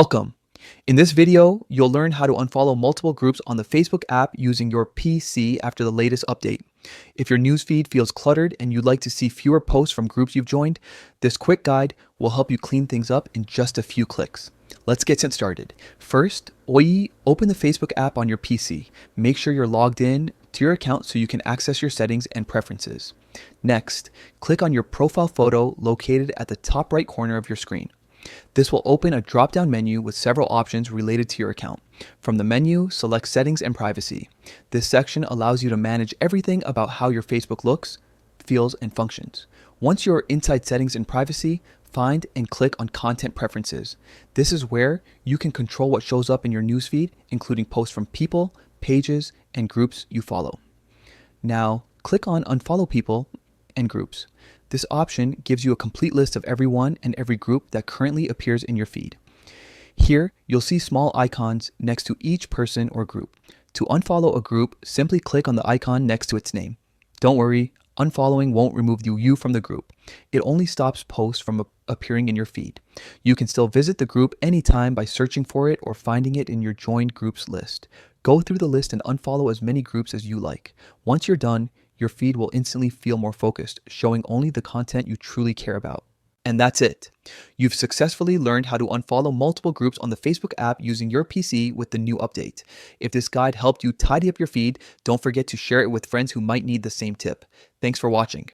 Welcome! In this video, you'll learn how to unfollow multiple groups on the Facebook app using your PC after the latest update. If your newsfeed feels cluttered and you'd like to see fewer posts from groups you've joined, this quick guide will help you clean things up in just a few clicks. Let's get started. First, open the Facebook app on your PC. Make sure you're logged in to your account so you can access your settings and preferences. Next, click on your profile photo located at the top right corner of your screen. This will open a drop-down menu with several options related to your account. From the menu, select Settings and Privacy. This section allows you to manage everything about how your Facebook looks, feels, and functions. Once you're inside Settings and Privacy, find and click on Content Preferences. This is where you can control what shows up in your newsfeed, including posts from people, pages, and groups you follow. Now, click on Unfollow People and Groups. This option gives you a complete list of everyone and every group that currently appears in your feed. Here, you'll see small icons next to each person or group. To unfollow a group, simply click on the icon next to its name. Don't worry, unfollowing won't remove you from the group. It only stops posts from appearing in your feed. You can still visit the group anytime by searching for it or finding it in your joined groups list. Go through the list and unfollow as many groups as you like. Once you're done, your feed will instantly feel more focused, showing only the content you truly care about. And that's it. You've successfully learned how to unfollow multiple groups on the Facebook app using your PC with the new update. If this guide helped you tidy up your feed, don't forget to share it with friends who might need the same tip. Thanks for watching.